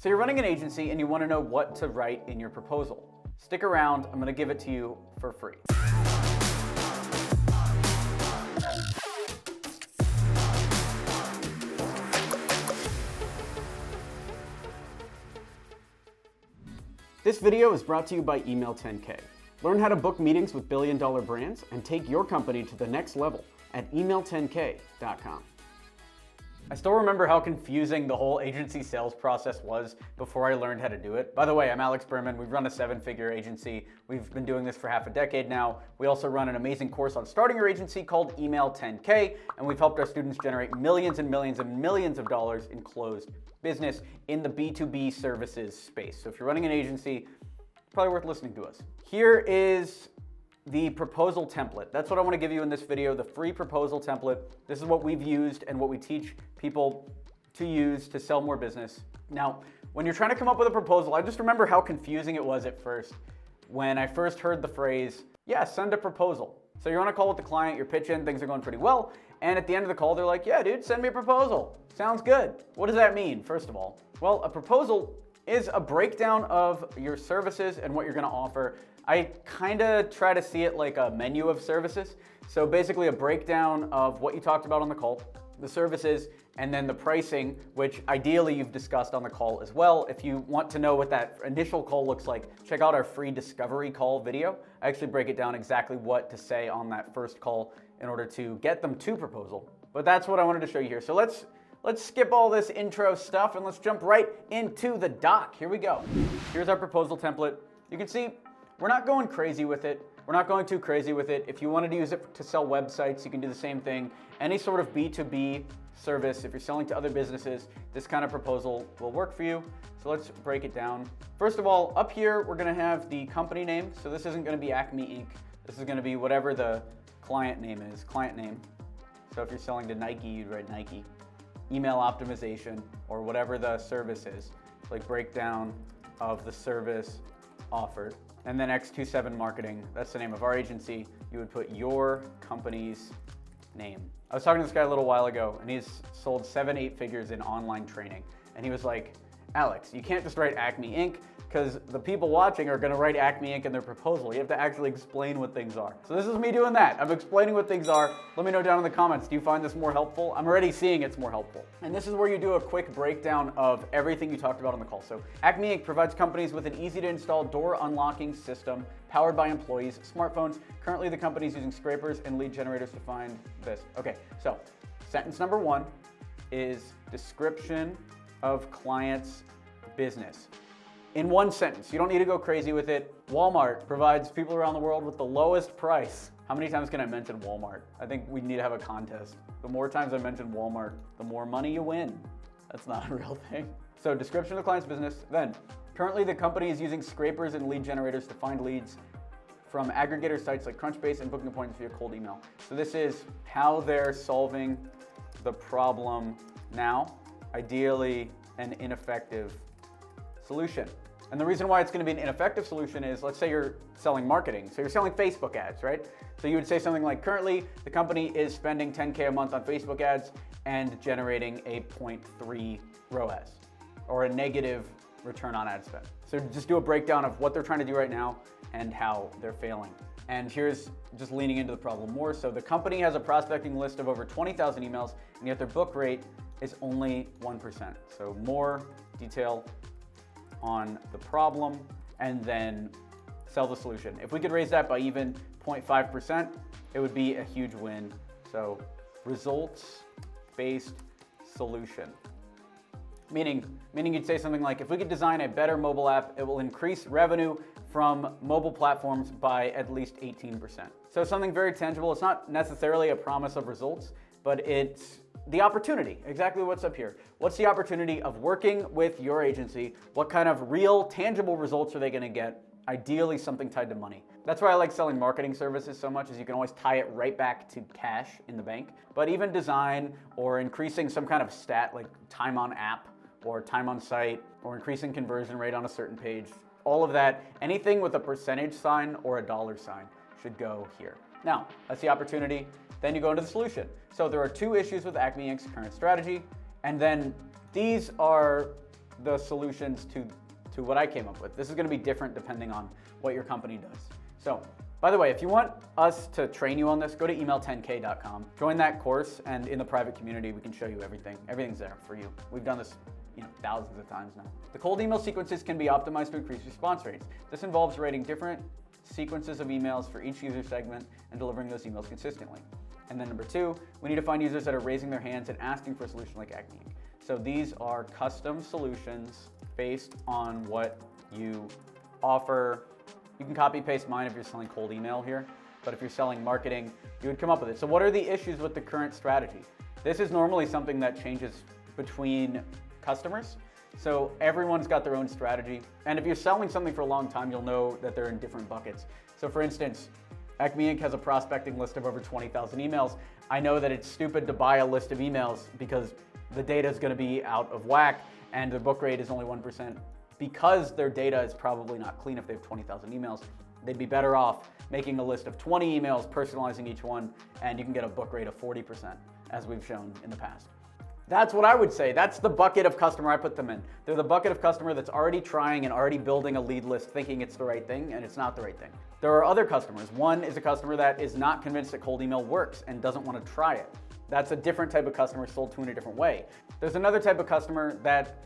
So you're running an agency and you want to know what to write in your proposal. Stick around, I'm going to give it to you for free. This video is brought to you by Email 10K. Learn how to book meetings with billion-dollar brands and take your company to the next level at email10k.com. I still remember how confusing the whole agency sales process was before I learned how to do it. By the way, I'm Alex Berman. We've run a 7-figure agency. We've been doing this for half a decade now. We also run an amazing course on starting your agency called Email 10K, and we've helped our students generate millions and millions and millions of dollars in closed business in the B2B services space. So if you're running an agency, probably worth listening to us. Here is the proposal template. That's what I want to give you in this video, the free proposal template. This is what we've used and what we teach people to use to sell more business. Now, when you're trying to come up with a proposal, I just remember how confusing it was at first when I first heard the phrase, yeah, send a proposal. So you're on a call with the client, you're pitching, things are going pretty well, and at the end of the call, they're like, yeah, dude, send me a proposal. Sounds good. What does that mean, first of all? Well, a proposal is a breakdown of your services and what you're gonna offer. I kinda try to see it like a menu of services. So basically a breakdown of what you talked about on the call, the services, and then the pricing, which ideally you've discussed on the call as well. If you want to know what that initial call looks like, check out our free discovery call video. I actually break it down exactly what to say on that first call in order to get them to proposal. But that's what I wanted to show you here. So let's skip all this intro stuff and let's jump right into the doc. Here we go. Here's our proposal template. You can see we're not going crazy with it. We're not going too crazy with it. If you wanted to use it to sell websites, you can do the same thing. Any sort of B2B service, if you're selling to other businesses, this kind of proposal will work for you. So let's break it down. First of all, up here, we're gonna have the company name. So this isn't gonna be Acme Inc. This is gonna be whatever the client name is, client name. So if you're selling to Nike, you'd write Nike. Email optimization, or whatever the service is, like breakdown of the service offered. And then X27 Marketing, that's the name of our agency. You would put your company's name. I was talking to this guy a little while ago, and he's sold 7-8 figures in online training. And he was like, Alex, you can't just write Acme Inc., because the people watching are gonna write Acme Inc. in their proposal. You have to actually explain what things are. So this is me doing that. I'm explaining what things are. Let me know down in the comments, do you find this more helpful? I'm already seeing it's more helpful. And this is where you do a quick breakdown of everything you talked about on the call. So Acme Inc. provides companies with an easy to install door unlocking system powered by employees' smartphones. Currently the company is using scrapers and lead generators to find this. Okay, so sentence number 1 is description of client's business. In one sentence, you don't need to go crazy with it. Walmart provides people around the world with the lowest price. How many times can I mention Walmart? I think we need to have a contest. The more times I mention Walmart, the more money you win. That's not a real thing. So description of the client's business. Then, currently the company is using scrapers and lead generators to find leads from aggregator sites like Crunchbase and booking appointments via cold email. So this is how they're solving the problem now, ideally an ineffective solution. And the reason why it's going to be an ineffective solution is, let's say you're selling marketing. So you're selling Facebook ads, right? So you would say something like, currently the company is spending 10K a month on Facebook ads and generating a 0.3 ROAS, or a negative return on ad spend. So just do a breakdown of what they're trying to do right now and how they're failing. And here's just leaning into the problem more. So the company has a prospecting list of over 20,000 emails, and yet their book rate is only 1%. So more detail on the problem and then sell the solution. If we could raise that by even 0.5%, it would be a huge win. So results-based solution. Meaning you'd say something like, if we could design a better mobile app, it will increase revenue from mobile platforms by at least 18%. So something very tangible. It's not necessarily a promise of results, but it's the opportunity, exactly what's up here. What's the opportunity of working with your agency? What kind of real, tangible results are they gonna get? Ideally, something tied to money. That's why I like selling marketing services so much, is you can always tie it right back to cash in the bank. But even design or increasing some kind of stat like time on app or time on site or increasing conversion rate on a certain page, all of that, anything with a percentage sign or a dollar sign should go here. Now, that's the opportunity. Then you go into the solution. So there are 2 issues with Acme Inc.'s current strategy, and then these are the solutions to what I came up with. This is going to be different depending on what your company does. So, by the way, if you want us to train you on this, go to email10k.com. Join that course, and in the private community, we can show you everything. Everything's there for you. We've done this thousands of times now. The cold email sequences can be optimized to increase response rates. This involves writing different sequences of emails for each user segment and delivering those emails consistently. And then number 2, we need to find users that are raising their hands and asking for a solution like Acme Inc. So these are custom solutions based on what you offer. You can copy paste mine if you're selling cold email here, but if you're selling marketing, you would come up with it. So what are the issues with the current strategy? This is normally something that changes between customers. So everyone's got their own strategy. And if you're selling something for a long time, you'll know that they're in different buckets. So for instance, Acme Inc. has a prospecting list of over 20,000 emails. I know that it's stupid to buy a list of emails because the data is going to be out of whack and their book rate is only 1%. Because their data is probably not clean if they have 20,000 emails, they'd be better off making a list of 20 emails, personalizing each one, and you can get a book rate of 40%, as we've shown in the past. That's what I would say. That's the bucket of customer I put them in. They're the bucket of customer that's already trying and already building a lead list thinking it's the right thing, and it's not the right thing. There are other customers. One is a customer that is not convinced that cold email works and doesn't want to try it. That's a different type of customer sold to in a different way. There's another type of customer that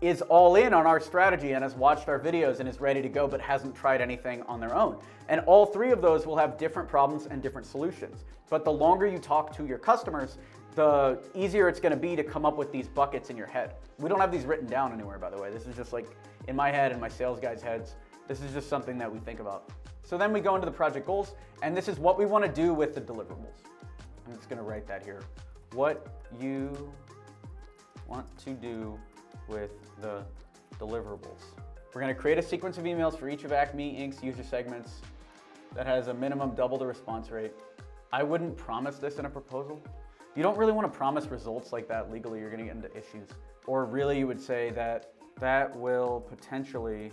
is all in on our strategy and has watched our videos and is ready to go but hasn't tried anything on their own. And all 3 of those will have different problems and different solutions. But the longer you talk to your customers, the easier it's going to be to come up with these buckets in your head. We don't have these written down anywhere, by the way. This is just like in my head and my sales guys' heads. This is just something that we think about. So then we go into the project goals, and this is what we want to do with the deliverables. I'm just going to write that here. What you want to do with the deliverables. We're going to create a sequence of emails for each of Acme Inc.'s user segments that has a minimum double the response rate. I wouldn't promise this in a proposal. You don't really want to promise results like that legally. You're going to get into issues. Or really you would say that that will potentially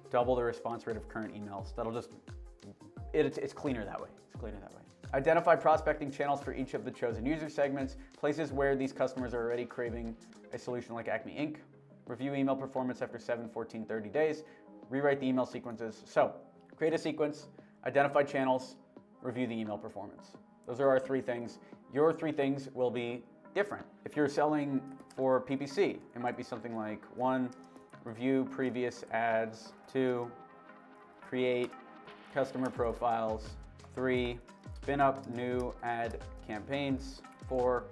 double the response rate of current emails. That'll just, it's cleaner that way. It's cleaner that way. Identify prospecting channels for each of the chosen user segments, places where these customers are already craving a solution like Acme Inc. Review email performance after 7, 14, 30 days. Rewrite the email sequences. So, create a sequence, identify channels, review the email performance. Those are our 3 things. Your 3 things will be different. If you're selling for PPC, it might be something like 1, review previous ads, 2, create customer profiles, 3, spin up new ad campaigns, 4,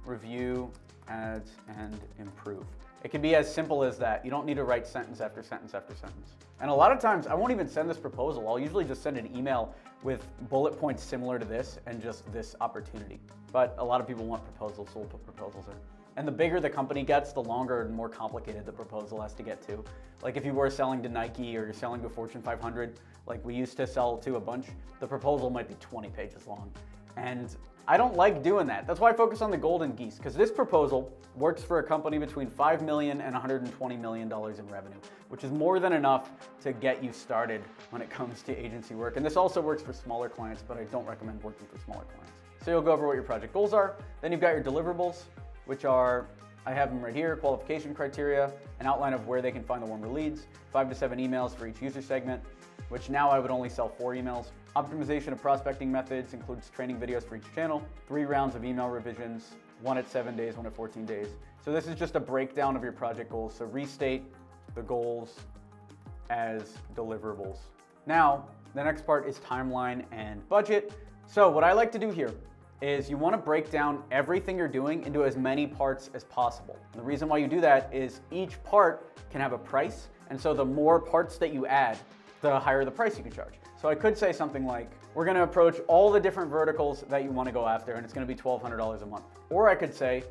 review ads and improve. It can be as simple as that. You don't need to write sentence after sentence after sentence. And a lot of times I won't even send this proposal. I'll usually just send an email with bullet points similar to this and just this opportunity. But a lot of people want proposals, so we'll put proposals in. And the bigger the company gets, the longer and more complicated the proposal has to get to. Like if you were selling to Nike or you're selling to Fortune 500, like we used to sell to a bunch, the proposal might be 20 pages long. And I don't like doing that. That's why I focus on the golden geese, because this proposal works for a company between $5 million and $120 million in revenue, which is more than enough to get you started when it comes to agency work. And this also works for smaller clients, but I don't recommend working for smaller clients. So you'll go over what your project goals are. Then you've got your deliverables, which are, I have them right here, qualification criteria, an outline of where they can find the warmer leads, 5 to 7 emails for each user segment, which now I would only sell 4 emails. Optimization of prospecting methods includes training videos for each channel, 3 rounds of email revisions, 1 at 7 days, 1 at 14 days. So this is just a breakdown of your project goals. So restate the goals as deliverables. Now, the next part is timeline and budget. So what I like to do here is you want to break down everything you're doing into as many parts as possible. And the reason why you do that is each part can have a price, and so the more parts that you add, the higher the price you can charge. So I could say something like, we're going to approach all the different verticals that you want to go after, and it's going to be $1,200 a month. Or I could say,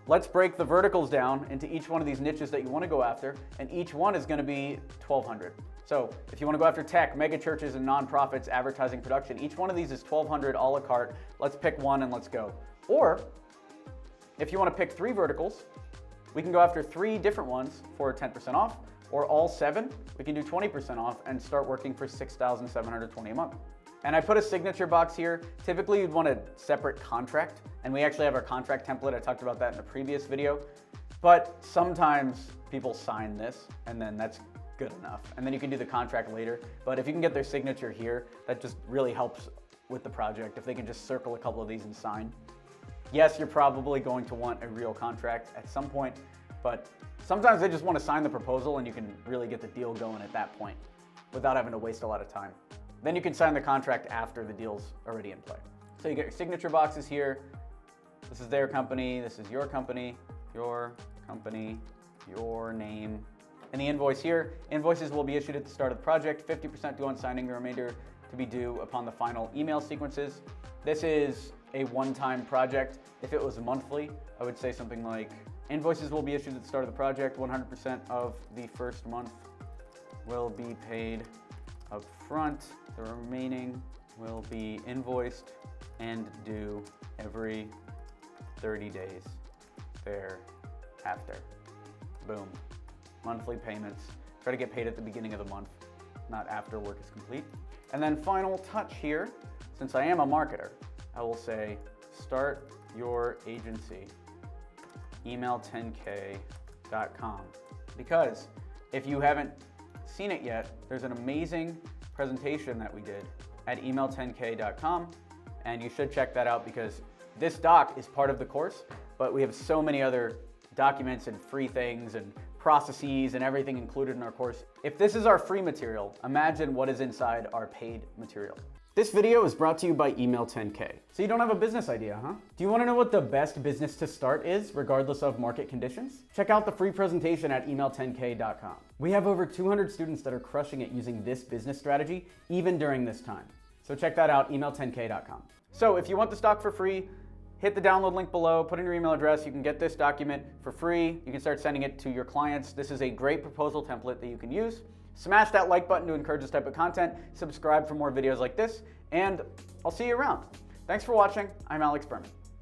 let's break the verticals down into each one of these niches that you want to go after, and each one is going to be $1,200. So if you want to go after tech, mega churches and nonprofits, advertising, production, each one of these is $1,200 a la carte. Let's pick one and let's go. Or if you want to pick 3 verticals, we can go after 3 different ones for 10% off, or all 7, we can do 20% off and start working for $6,720 a month. And I put a signature box here. Typically you'd want a separate contract, and we actually have our contract template. I talked about that in a previous video. But sometimes people sign this and then that's good enough. And then you can do the contract later. But if you can get their signature here, that just really helps with the project. If they can just circle a couple of these and sign. Yes, you're probably going to want a real contract at some point, but sometimes they just want to sign the proposal and you can really get the deal going at that point without having to waste a lot of time. Then you can sign the contract after the deal's already in play. So you get your signature boxes here. This is their company, this is your company, your name. And the invoice here, invoices will be issued at the start of the project, 50% due on signing, the remainder to be due upon the final email sequences. This is a one-time project. If it was monthly, I would say something like, invoices will be issued at the start of the project, 100% of the first month will be paid up front, the remaining will be invoiced and due every 30 days thereafter. Boom. Monthly payments. Try to get paid at the beginning of the month, not after work is complete. And then final touch here, since I am a marketer, I will say start your agency, email10k.com. Because if you haven't seen it yet, there's an amazing presentation that we did at email10k.com, and you should check that out because this doc is part of the course, but we have so many other documents and free things and processes and everything included in our course. If this is our free material, imagine what is inside our paid material. This video is brought to you by Email10k. So you don't have a business idea, huh? Do you want to know what the best business to start is, regardless of market conditions? Check out the free presentation at email10k.com. We have over 200 students that are crushing it using this business strategy, even during this time. So check that out, email10k.com. So if you want the stock for free, hit the download link below, put in your email address, you can get this document for free. You can start sending it to your clients. This is a great proposal template that you can use. Smash that like button to encourage this type of content, subscribe for more videos like this, and I'll see you around. Thanks for watching. I'm Alex Berman.